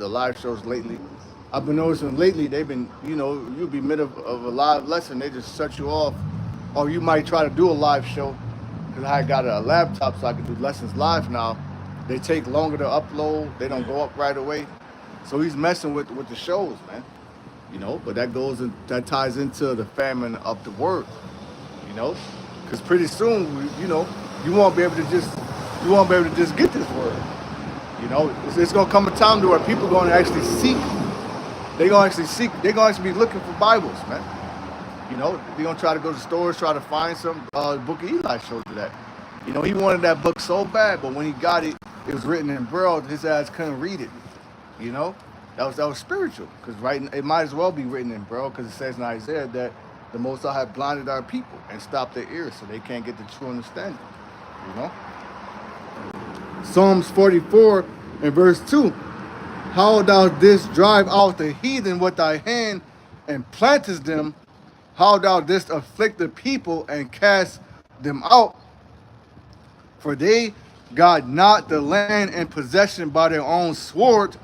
the live shows lately. I've been noticing lately they've been, you'll be mid of a live lesson, they just shut you off, or you might try to do a live show. Because I got a laptop, so I can do lessons live now. They take longer to upload. They don't go up right away. So he's messing with the shows, man. But that ties into the famine of the word. You know, because pretty soon, you won't be able to just get this word. It's gonna come a time to where people gonna actually seek. They gonna actually seek. They gonna actually be looking for Bibles, man. They're gonna try to go to stores, try to find some. Book of Eli showed you that. He wanted that book so bad, but when he got it, it was written in Braille. His ass couldn't read it. You know, that was spiritual, because it might as well be written in Braille, because it says in Isaiah that the Most High have blinded our people and stopped their ears, so they can't get the true understanding. You know. Psalms 44 and verse 2. How thou didst drive out the heathen with thy hand and plantest them, how thou didst afflict the people and cast them out, for they got not the land in possession by their own sword,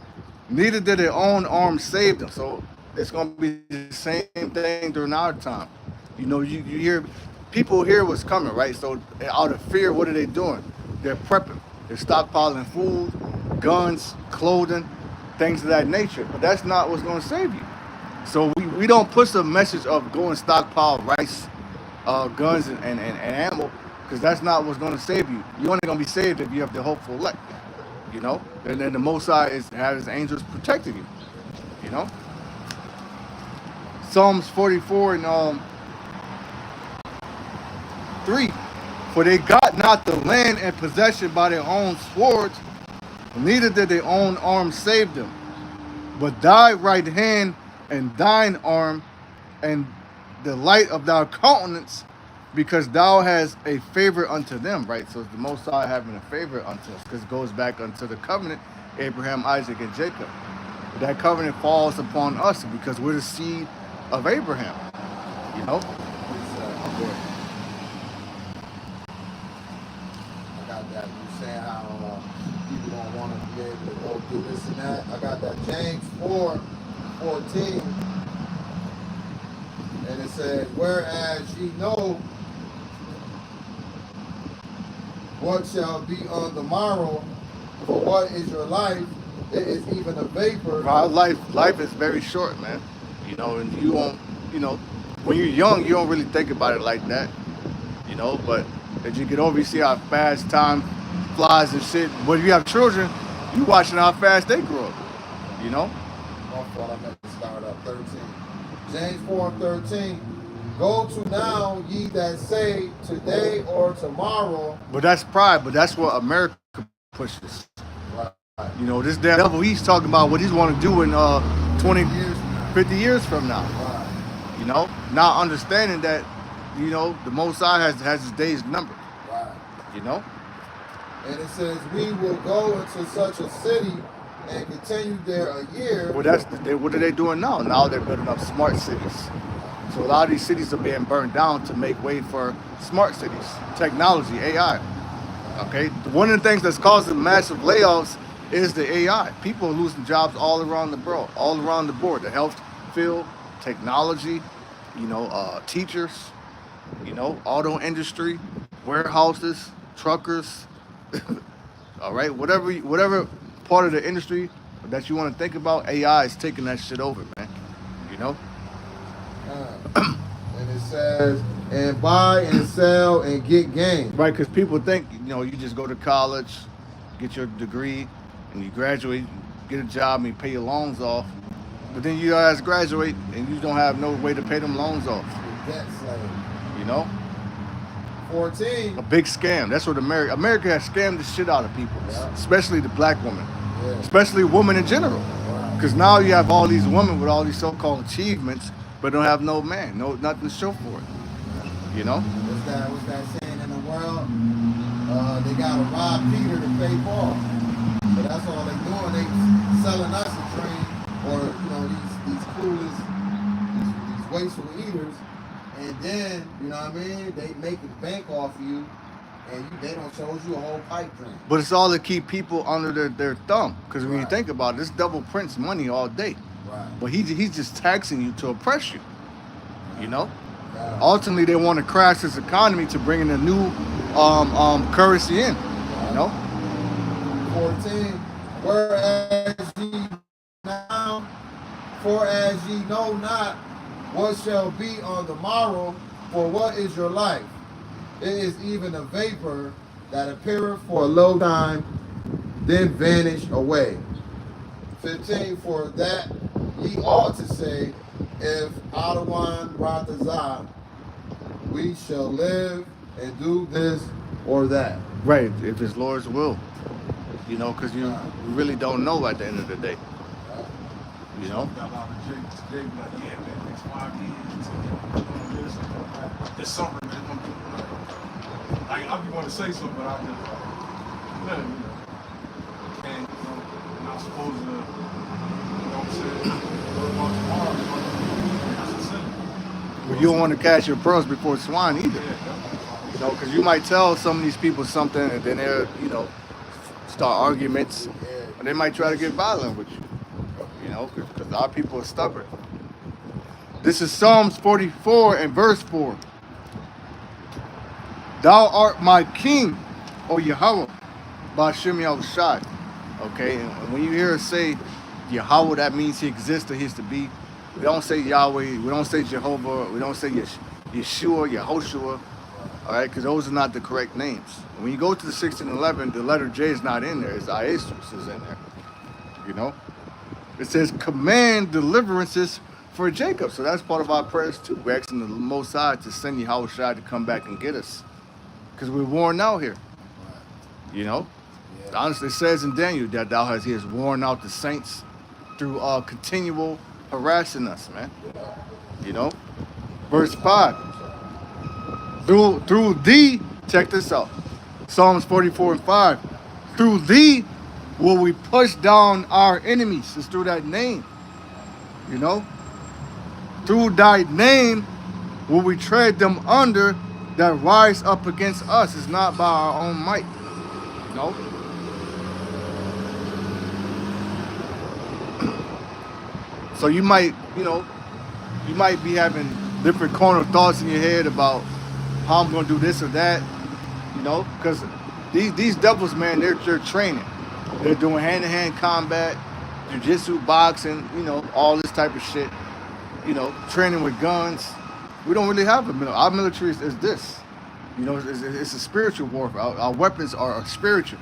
neither did their own arm save them. So it's going to be the same thing during our time. You hear people hear what's coming, right? So out of fear, what are they doing? They're prepping. They're stockpiling food, guns, clothing, things of that nature. But that's not what's going to save you. So we don't push the message of go and stockpile rice, guns, and ammo, because that's not what's going to save you. You're only going to be saved if you have the hopeful elect. And then the Most High has his angels protecting you. Psalms 44 and 3. For they got not the land in possession by their own swords, neither did their own arm save them. But thy right hand and thine arm and the light of thy countenance, because thou hast a favor unto them, right? So it's the Most High having a favor unto us, because it goes back unto the covenant, Abraham, Isaac, and Jacob. But that covenant falls upon us because we're the seed of Abraham. I got that. You saying how people don't want to be able to go do this and that. I got that James 4:14. And it says, whereas ye know what shall be on the morrow, for what is your life? It is even a vapor. Our life is very short, man. And you won't, when you're young, you don't really think about it like that. But as you get older, you see how fast time flies and shit. But if you have children, you watching how fast they grow up. My fault, I meant to start up 13. James 4:13. Go to now, ye that say today or tomorrow. But that's pride. But that's what America pushes. Right. This damn devil, he's talking about what he's want to do in 20 years, 50 years from now. Right. Not understanding that, the Most High has his days numbered. Right. And it says, we will go into such a city and continue there a year. Well, what are they doing now? Now they're building up smart cities. So a lot of these cities are being burned down to make way for smart cities, technology, AI. Okay, one of the things that's causing massive layoffs is the AI. People are losing jobs all around the world, all around the board. The health field, technology, teachers, auto industry, warehouses, truckers. All right, whatever part of the industry that you want to think about, AI is taking that shit over, man. And it says, and buy and sell and get gain. Right, because people think, you just go to college, get your degree, and you graduate, get a job, and you pay your loans off. But then you guys graduate, and you don't have no way to pay them loans off. Debt slave. 14. A big scam. That's what America has scammed the shit out of people, especially the black woman, especially women in general. Because now you have all these women with all these so-called achievements, but don't have no man, nothing to show for it. What's that saying in the world? They gotta rob Peter to pay Paul. But that's all they doing. They selling us a dream, or these clueless, these wasteful eaters, and then they make a bank off of you, and they don't chose you a whole pipe dream. But it's all to keep people under their thumb. Because when you Right. think about it, this devil prints money all day. Right. But he's just taxing you to oppress you. You know? Yeah. Ultimately, they want to crash this economy to bring in a new currency in. You know? 14. Whereas ye now, for as ye know not what shall be on the morrow, for what is your life? It is even a vapor that appeareth for a little time, then vanish away. 15. For that ye ought to say, if Adawan Ratazah, we shall live and do this or that. Right. If it's Lord's will. You know, because you really don't know at the end of the day. You know? Got a lot of Jake like, yeah, man, next 5 years, it's something that I'm doing. Like, I be want to say something, but I just, man, you know, and, you know, I'm not supposed to, you know what I'm saying, worry about tomorrow, that's a sin. Well, you don't want to catch your pearls before swine either. Yeah, You know, because you might tell some of these people something and then they're, you know, start arguments. And they might try to get violent with you. You know, because our people are stubborn. This is Psalms 44 and verse 4. Thou art my king, O Yahweh, Ba'ashem Yahushai. Okay, and when you hear us say Yahweh, that means he exists or he is to be. We don't say Yahweh, we don't say Jehovah, we don't say Yeshua, Yehoshua, all right, because those are not the correct names. When you go to the 1611, the letter J is not in there, it's Iesus is in there, you know? It says, command deliverances for Jacob. So that's part of our prayers too. We're asking the Most High to send Yahushua to come back and get us. Because we're worn out here. You know? Yeah. Honestly, it says in Daniel that he has worn out the saints through continual harassing us, man. You know? Verse 5. Through thee, check this out. Psalms 44 and 5. Through thee will we push down our enemies. It's through that name. You know? Through thy name will we tread them under that rise up against us. It's not by our own might. You know? So you might, you know, you might be having different corner thoughts in your head about how I'm gonna do this or that, you know, because these devils, man, they're training. They're doing hand-to-hand combat, jiu-jitsu, boxing, you know, all this type of shit. You know, training with guns. We don't really have a military. Our military is this. You know, it's a spiritual warfare. Our weapons are spiritual.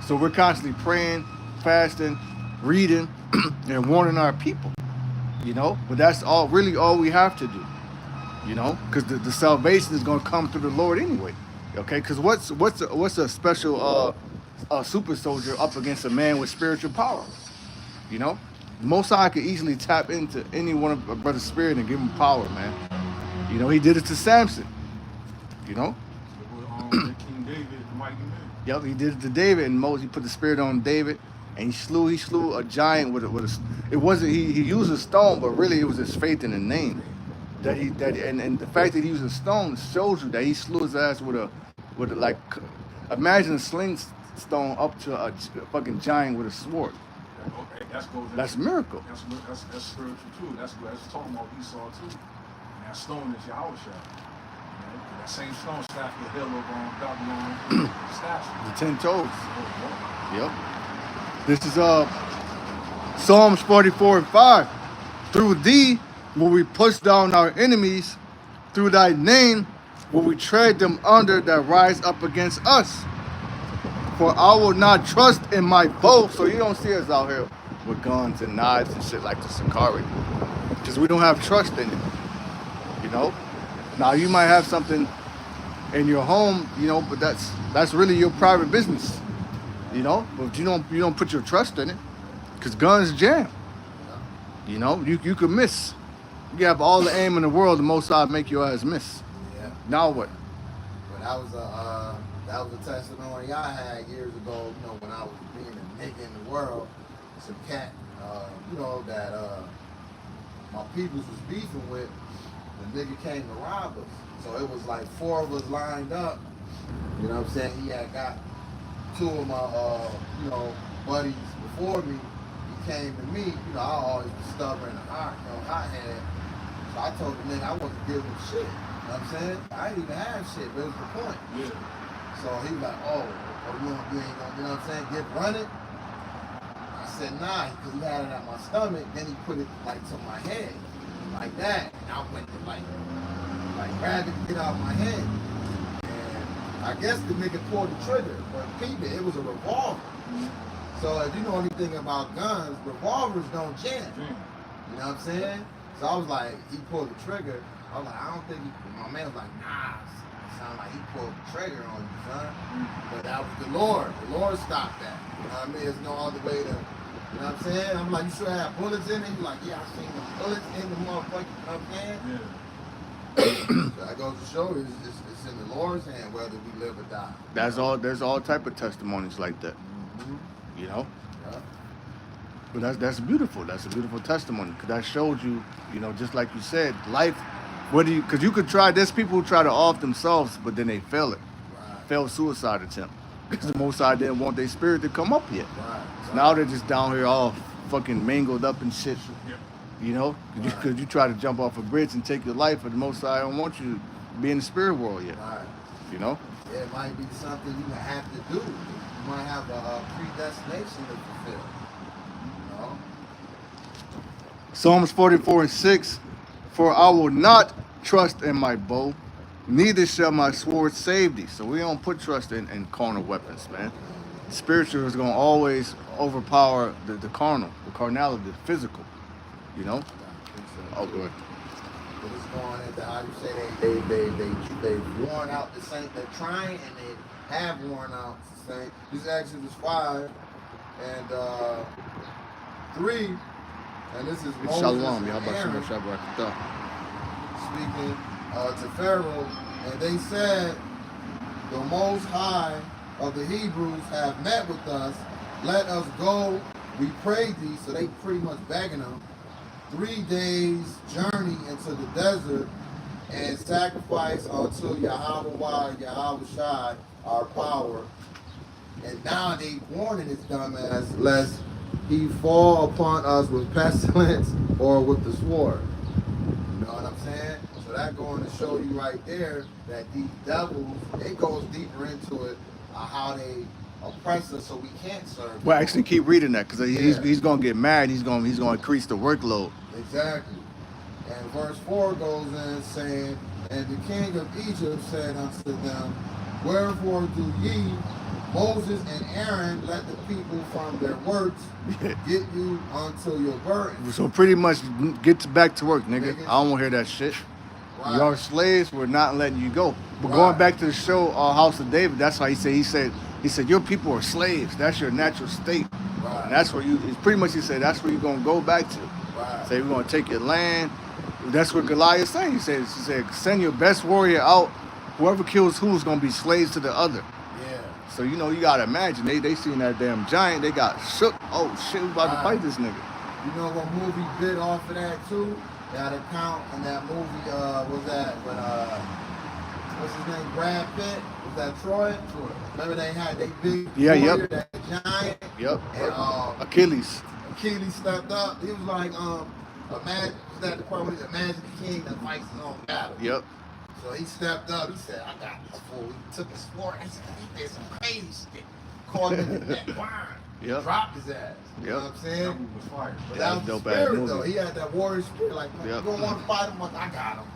So we're constantly praying, fasting, reading, and warning our people. You know, but that's all we have to do. You know, because the salvation is going to come through the Lord anyway. Okay, because what's a special a super soldier up against a man with spiritual power? You know, Most High could easily tap into any one of a brother's spirit and give him power, man. You know, he did it to Samson. You know, King David, the mighty man. yep, he did it to David, and Moses he put the spirit on David, and he slew a giant with a. It wasn't he used a stone, but really it was his faith in the name. And the fact that he used a stone shows you that he slew his ass with a like, imagine a sling stone up to a fucking giant with a sword. Okay, That's a miracle. That's spiritual too. That's talking about Esau too. And that stone is Yahweh. You know, that same stone staff the hill of Babylon statue. The 10 toes. Oh, Yep. This is Psalms 44 and 5. Through thee will we push down our enemies. Through thy name will we tread them under that rise up against us. For I will not trust in my bow. So you don't see us out here with guns and knives and shit like the Sakari. Because we don't have trust in it. You know? Now you might have something in your home, you know, but that's really your private business. You know? But you don't put your trust in it. Because guns jam. You know, you could miss. You have all the aim in the world, the Most High make your ass miss. Yeah. Now what? But that was a testimony I had years ago, you know, when I was being a nigga in the world. Some cat, you know, that my peoples was beefing with, the nigga came to rob us. So it was like 4 of us lined up, You know what I'm saying? He had got two of my, buddies before me. He came to me. You know, I always was stubborn and hot-headed. So I told the nigga I wasn't giving him shit. You know what I'm saying? I didn't even have shit, but it was the point. Yeah. So he was like, you ain't gonna, you know what I'm saying, get running? I said, nah, because he had it at my stomach. Then he put it like to my head, like that. And I went to like grabbed it to get out of my head. And I guess the nigga pulled the trigger, but peep it was a revolver. So if you know anything about guns, revolvers don't jam. You know what I'm saying? So I was like, he pulled the trigger. I was like, I don't think my man was like, nah. It sounded like he pulled the trigger on you, son. But that was the Lord. The Lord stopped that. You know what I mean? There's no other way to, you know what I'm saying? I'm like, you sure have bullets in it? He's like, yeah, I seen the bullets in the motherfucker. You know what I'm saying? Yeah. So that goes to show you, it's in the Lord's hand whether we live or die. There's all type of testimonies like that. You know? Yeah. But that's beautiful. That's a beautiful testimony. Because that showed you, you know, just like you said, life, because you could try, there's people who try to off themselves, but then they fail it. Right. Failed suicide attempt. Because the Most High didn't want their spirit to come up yet. Right. So now they're just down here all fucking mangled up and shit. You know? Because you try to jump off a bridge and take your life, but the Most High don't want you to be in the spirit world yet. Right. You know? Yeah, it might be something you have to do. You might have a predestination to fulfill. You know? Psalms 44:6, for I will not trust in my bow, neither shall my sword save thee. So we don't put trust in carnal weapons, man. Spiritual is going to always overpower the carnal, the carnality, the physical, you know? Oh, good. But it's going into how you say they've worn out the saint. They're trying and they have worn out the saint. This is Exodus 5 and 3, and this is Moses Shalom, and Aaron speaking to Pharaoh, and they said, the Most High of the Hebrews have met with us. Let us go, we pray thee. So they pretty much begging them. 3 days journey into the desert and sacrifice unto Yahweh Shai, our power. And now they warning his dumbass lest he fall upon us with pestilence or with the sword. You know what I'm saying? So that going to show you right there that these devils, it goes deeper into it, how they oppress us so we can't serve. Well, actually, keep reading that because he's going to get mad. He's going to increase the workload. Exactly. And verse 4 goes in saying, and the king of Egypt said unto them, wherefore do ye, Moses and Aaron, let the people from their works get you unto your burden. So pretty much get back to work, nigga. I don't want to hear that shit. Right. Your slaves were not letting you go. But Right. going back to the show, House of David, that's why he said, your people are slaves. That's your natural state. Right. And that's where it's pretty much, he said, that's where you're going to go back to. Right. Say, we're going to take your land. That's what Goliath said. He said, send your best warrior out. Whoever kills who's going to be slaves to the other. Yeah. So, you know, you got to imagine, they seen that damn giant. They got shook. Oh, shit, we about to fight this nigga. You know what movie bit off of that, too? Got to count in that movie, was that when, what's his name, Brad Pitt? Was that Troy? Remember they had that big warrior, that giant? Yep. And, Achilles stepped up. He was like, imagine, was that the part where he Imagine the King that fights his own battle? Yep. So he stepped up. He said, I got this fool. He took his sword. He did some crazy shit. Caught him in the neck. Yep. Dropped his ass. You know what I'm saying? That movie was fire. But Yeah, that was dope the ass spirit, movie. though. He had that warrior spirit. Like, Yep. you don't want to fight him? I got him.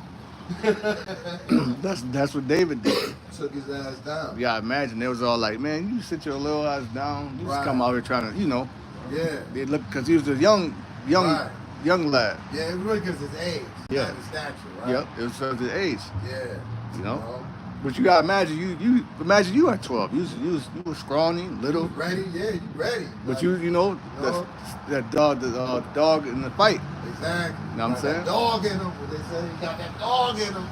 That's what David did. Took his ass down. Yeah, imagine they was all like, man, you sit your little ass down. You just come out here trying to, you know. Yeah. They look because he was a young Right. lad. Yeah, it was really because his age. Yeah. Not his stature, right? Yep. It was because of his age. Yeah. You know. But you gotta imagine you imagine you at 12. You was scrawny, little. You ready? Yeah, you ready. But you know that dog the dog in the fight. Exactly. You know what I'm saying? That dog in him. What they say, he got that dog in him.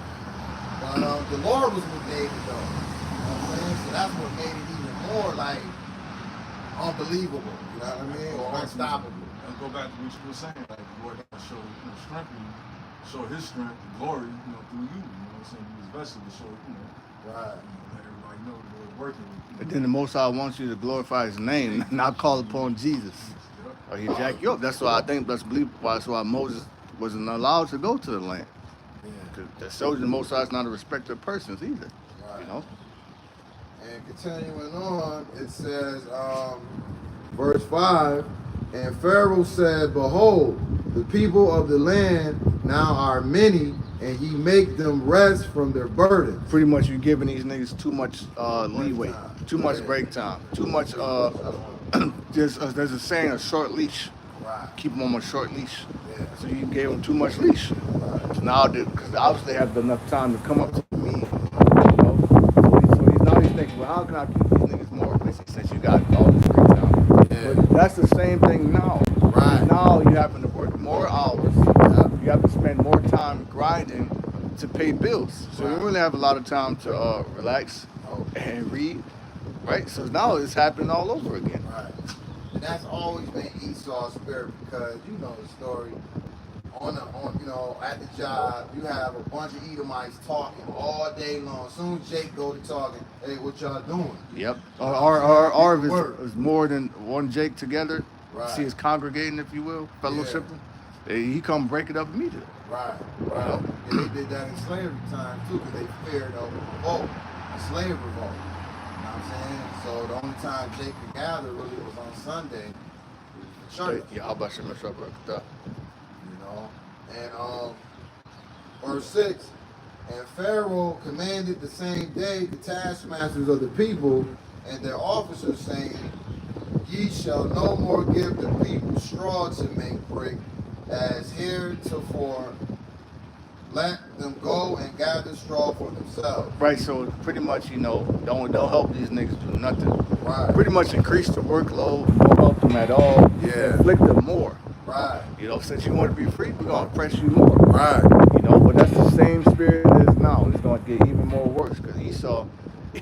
But the Lord was with David, though. You know what I'm saying? So that's what made it even more like unbelievable. You know what I mean? Or unstoppable. And go back to what you were saying, like the Lord God show strength in you, show His strength, and glory, through you. You know what I'm saying? You was vessel to show, Right. let everybody know the Lord working with you. And then the Most High wants you to glorify His name, not call upon Jesus, or He jack you up. That's why I think that's why Moses wasn't allowed to go to the land. Yeah. That shows you the Most High is not a respecter of persons either. Right. You know. And continuing on, it says, verse 5, and Pharaoh said, behold, the people of the land now are many, and ye make them rest from their burdens. Pretty much you're giving these niggas too much leeway, time. too much break time, too much. There's a saying, a short leash. Right. Keep them on a short leash. Yeah. So you gave them too much leash. Right. So now, because obviously they have enough time to come up to me. You know? So now he's thinking, well, how can I keep these niggas more busy since you got all this free time? Yeah. But that's the same thing now. Right. Now you having to work more hours. Yeah. You have to spend more time grinding to pay bills. So you Right. don't really have a lot of time to relax and read. Right? So now it's happening all over again. Right. And that's always been Esau's spirit, because you know the story. At the job, you have a bunch of Edomites talking all day long. As soon as Jake go to talking, hey, what y'all doing? Yep. Or if Work. it's more than one Jake together, Right. see it's congregating, if you will, fellowshipping, he come break it up immediately. Right, right. And they did that in slavery time too, because they feared a revolt, a slave revolt. You know what I'm saying? So the only time Jake could gather really was on Sunday, for church. Yeah, how about you mess up that? You know, and verse 6, and Pharaoh commanded the same day the taskmasters of the people and their officers, saying, ye shall no more give the people straw to make brick, as heretofore. Let them go and gather straw for themselves. Right, so pretty much, don't help these niggas do nothing. Right. Pretty much increase the workload, don't help them at all. Yeah. Inflict them more. Right. Since you want to be free, we're gonna press you more. Right. But that's the same spirit as now. It's gonna get even more worse because Esau,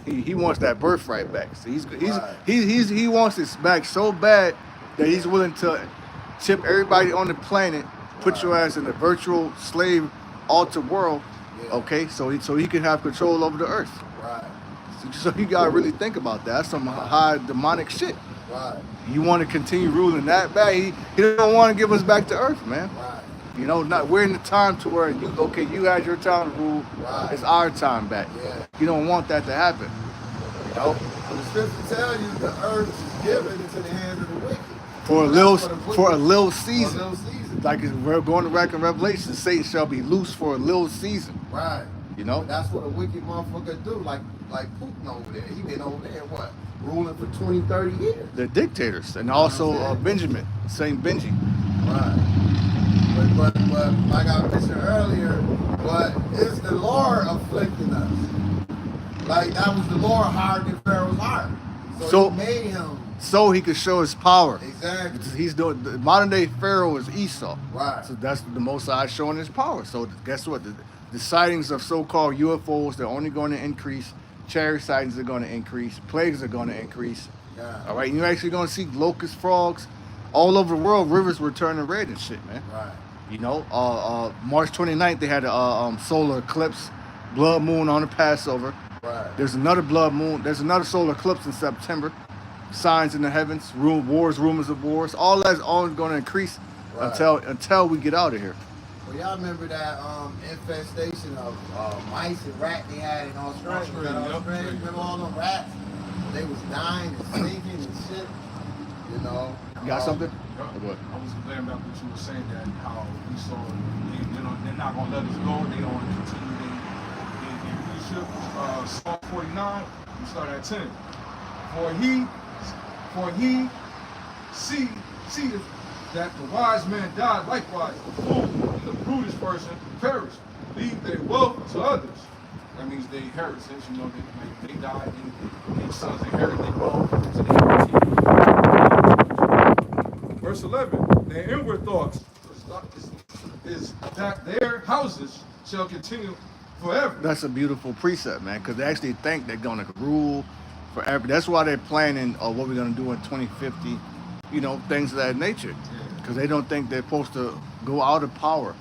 he wants that birthright back. So he wants it back so bad that he's willing to tip everybody on the planet, put your ass in a virtual slave altered world, okay? So he can have control over the earth. Right. So you gotta really think about that. That's some high demonic shit. Right. You want to continue ruling that bad? He don't want to give us back to earth, man. Right. We're in the time to where you had your time to rule. Right. It's our time back. Yeah. You don't want that to happen. The scripture tells you the earth is given into the hands of the wicked. For a little season. For a little season. Like we're going back in Revelation, Satan shall be loose for a little season. Right. But that's what a wicked motherfucker do. Like Putin over there. He been over there, what? Ruling for 20, 30 years. They're dictators. And also Benjamin, Saint Benji. Right. But like I mentioned earlier, but it's the Lord afflicting us. Like that was the Lord hardened Pharaoh's heart. So he made him. So he could show his power. Exactly. He's doing the modern day Pharaoh is Esau. Right. So that's the Most High showing his power. So guess what? The sightings of so-called UFOs, they're only going to increase. Chariot sightings are going to increase. Plagues are going to increase. Yeah. All right. You're actually going to see locust frogs all over the world. Rivers were turning red and shit, man. Right. March 29th, they had a solar eclipse, blood moon on the Passover. Right. There's another blood moon. There's another solar eclipse in September. Signs in the heavens, wars, rumors of wars. All that's always going to increase until we get out of here. Well, y'all remember that infestation of mice and rat they had in Australia? Remember all them rats? They was dying and stinking and shit. You got something? I was glad about what you were saying, that how we saw they're not gonna let us go. They don't want to continue. In leadership, Psalm 49, we start at 10. For he seeth that the wise man died likewise, the fool and the brutish person perished, leave their wealth to others. That means they inherit, since they died and their sons inherit their wealth to their Verse 11, their inward thoughts is that their houses shall continue forever. That's a beautiful precept, man, because they actually think they're going to rule forever. That's why they're planning what we're going to do in 2050, things of that nature. Because they don't think they're supposed to go out of power,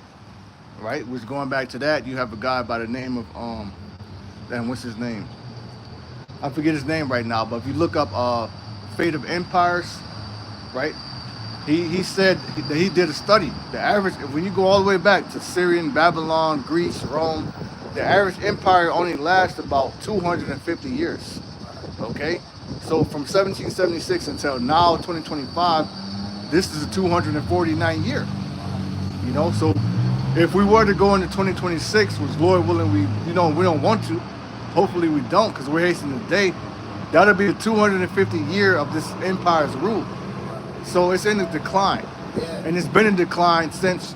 right? Which, going back to that, you have a guy by the name of, what's his name? I forget his name right now, but if you look up Fate of Empires, right? He said that he did a study. The average, when you go all the way back to Syrian, Babylon, Greece, Rome, the average empire only lasts about 250 years. Okay, so from 1776 until now, 2025, this is a 249 year. You know, so if we were to go into 2026, which Lord willing, we don't want to. Hopefully we don't, because we're hastening the day. That'll be the 250 year of this empire's rule. So it's in a decline, Yeah. and it's been in decline since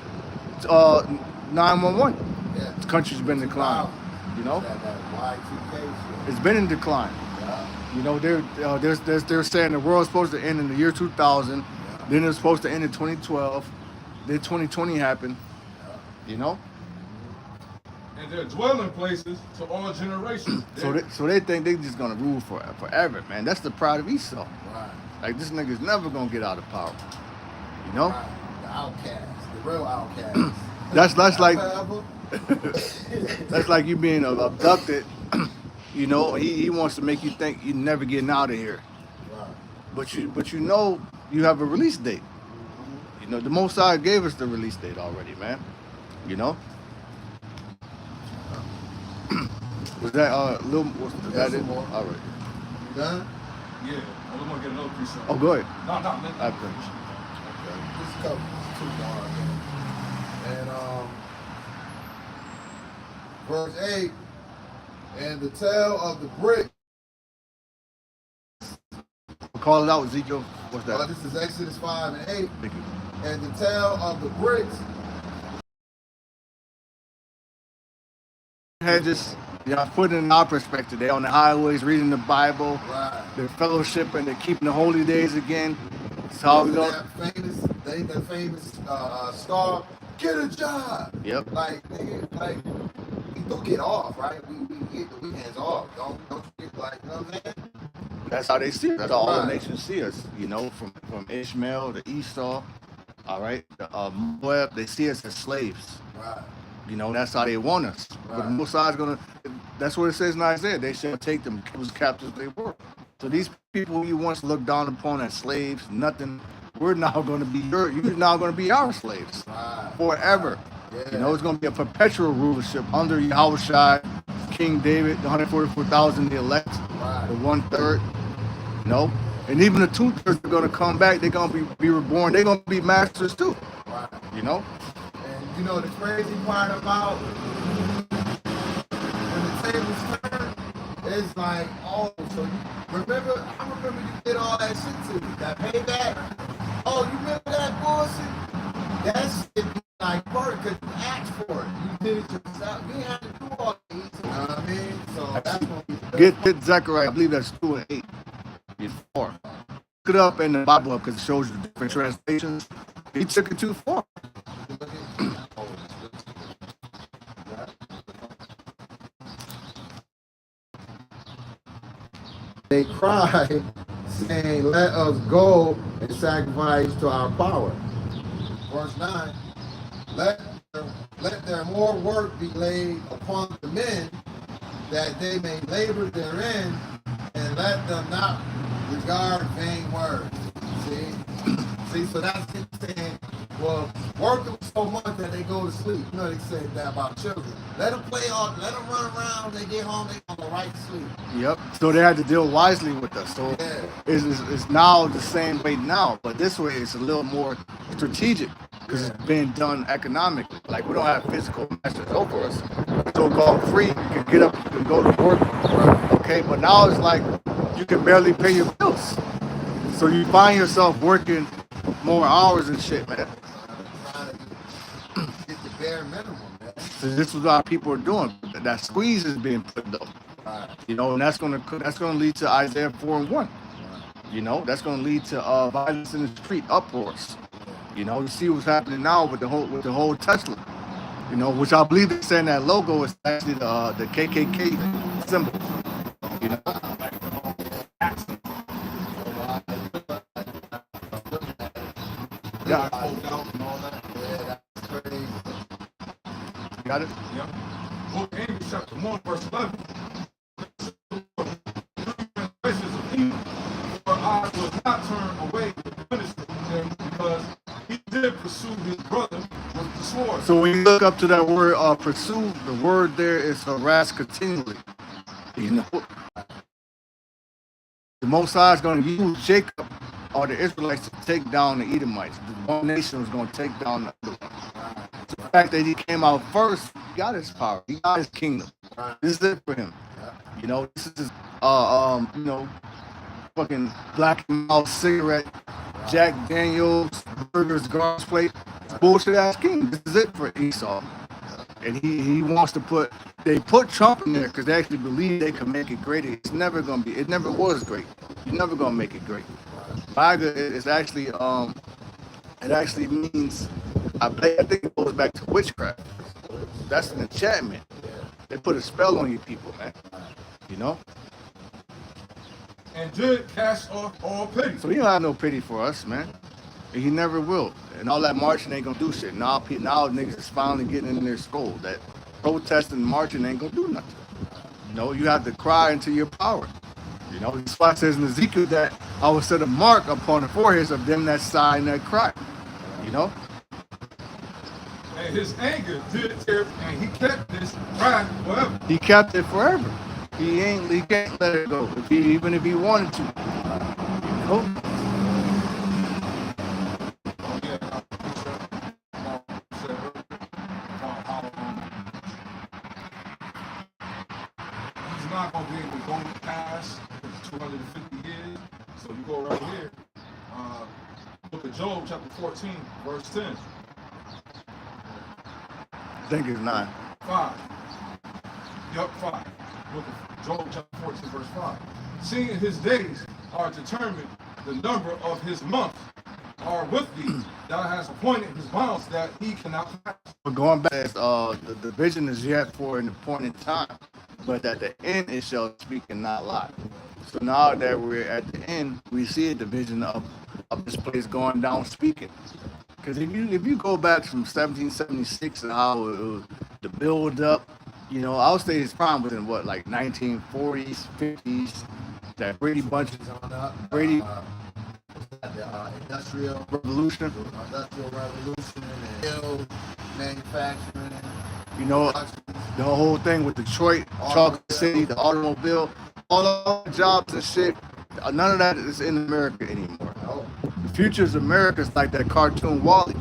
uh, 911. Yeah. The country's been in decline. You know, That Y2K shit. it's been in decline. Yeah. You know, they're saying the world's supposed to end in the year 2000. Then it was supposed to end in 2012. Then 2020 happened. You know, And they're dwelling places to all generations. so they think they just gonna rule forever, man. That's the pride of Esau. Right. Like this nigga's never gonna get out of power. You know, Right. The outcasts, the real outcasts. that's like Forever. that's like you being abducted. You know, he wants to make you think you're never getting out of here. Right. But you know you have a release date. You know, the Most High gave us the release date already, man. You know? Was that little was that it? some more. All right. You done? Yeah, I'm gonna get another piece of. Oh, go ahead. No, I no. finish. Okay. Just a couple, two more. And verse 8, and the tail of the brick. Call it out, Ezekiel. What's that? This is Exodus 5 and 8. Thank you. And the tail of the bricks. Hedges, you know, put it in our perspective. They're on the highways reading the Bible. Right. They're fellowshipping. They're keeping the holy days again. That's how we go. The famous star, get a job. Yep. Like, nigga, like, we do get off, right? We get the weekends off. Don't you get, like, you know what I'm saying? That's how they see us. That's how all the Right. nations see us. You know, from Ishmael to Esau. All right. The Moab, they see us as slaves. Right. You know, that's how they want us. But the Right. Messiah's gonna. That's what it says in Isaiah. They shall take them as captives they were. So these people you once looked down upon as slaves, nothing. We're now going to be you're now going to be our slaves Right. forever. Yeah. You know, it's going to be a perpetual rulership under Yahushua, King David, the 144,000, the elect, Right. the 1/3. You know, and even the 2/3 are going to come back. They're going to be reborn. They're going to be masters too. Right. You know. And you know the crazy part about when the tables turn, it's like, oh, so I remember you did all that shit to me, that payback. Oh, you remember that bullshit? That shit like work because you asked for it. You did it yourself. You didn't have to do all that. You know what I mean? So that's what we Get Zechariah. I believe that's 2 and 8. Before. Look it up in the Bible because it shows you the different translations. He took it too far. They cried, saying, let us go and sacrifice to our power. Verse 9, let their more work be laid upon the men, that they may labor therein, and let them not regard vain words. See, so that's it saying, well, work them so much that they go to sleep. You know, they say that about children. Let them play on, let them run around, they get home, they go right to sleep. Yep. So they had to deal wisely with us. So Yeah. it's now the same way now, but this way it's a little more strategic because it's being done economically. Like we don't have physical masters over us. So-called free, you can get up, you can go to work. Okay, but now it's like you can barely pay your bills. So you find yourself working more hours and shit, man. Trying to get the bare minimum, man. So this is what our people are doing. That squeeze is being put up. Right. You know, and that's gonna lead to Isaiah 4 and 1. You know, that's gonna lead to violence in the street, uproars. You know, you see what's happening now with the whole Tesla. You know, which I believe they're saying that logo is actually the KKK symbol. You know. Yeah. Got it? Yep. Book Amos chapter 1, verse 11. sword. So when you look up to that word pursue, the word there is harass continually. You know, the Most High is going to use Jacob or the Israelites to take down the Edomites. The one nation was going to take down the other one. The fact that he came out first, he got his power. He got his kingdom. This is it for him. You know, this is his, you know, fucking Black and Mild cigarette, Jack Daniels, burgers, garbage plate. It's bullshit ass king. This is it for Esau. And he wants to put, they put Trump in there because they actually believe they can make it great. It's never going to be, it never was great. You're never going to make it great. MAGA is actually, it actually means, I think it goes back to witchcraft. That's an enchantment. They put a spell on you people, man. You know? And did cast off all pity. So he don't have no pity for us, man. And he never will. And all that marching ain't gonna do shit. Now niggas is finally getting in their skull that protesting and marching ain't gonna do nothing. You know, you have to cry into your power. You know, that's why it says in Ezekiel that I will set a mark upon the foreheads of them that sigh and that cry. You know? And his anger did tear, and he kept this wrath forever. He kept it forever. He can't let it go. Even if he wanted to. You know? He's not going to be able to go past 250 years. So you go right here. Book of Job, chapter 14, verse 10. I think it's 9. 5. Yup, 5. Book of Job, chapter 14, verse 5. Seeing his days are determined, the number of his months are with thee. Thou hast appointed his bounds that he cannot pass. But going back, the division is yet for an appointed time, but at the end it shall speak and not lie. So now that we're at the end, we see a division of this place going down speaking. Because if you go back from 1776 and how it was, the build up, you know, I'll say his prime was in what, like 1940s, 50s, that Brady Bunch, Brady Industrial Revolution. and hill manufacturing. You know, the whole thing with Detroit, Chocolate City, the automobile, all the jobs and shit. None of that is in America anymore. The future is America's like that cartoon Wally.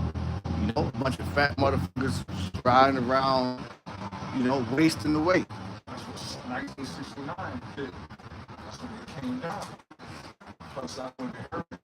You know, a bunch of fat motherfuckers riding around, you know, wasting away. That's what 1969 did. That's when it came down. Plus, that's when they heard it.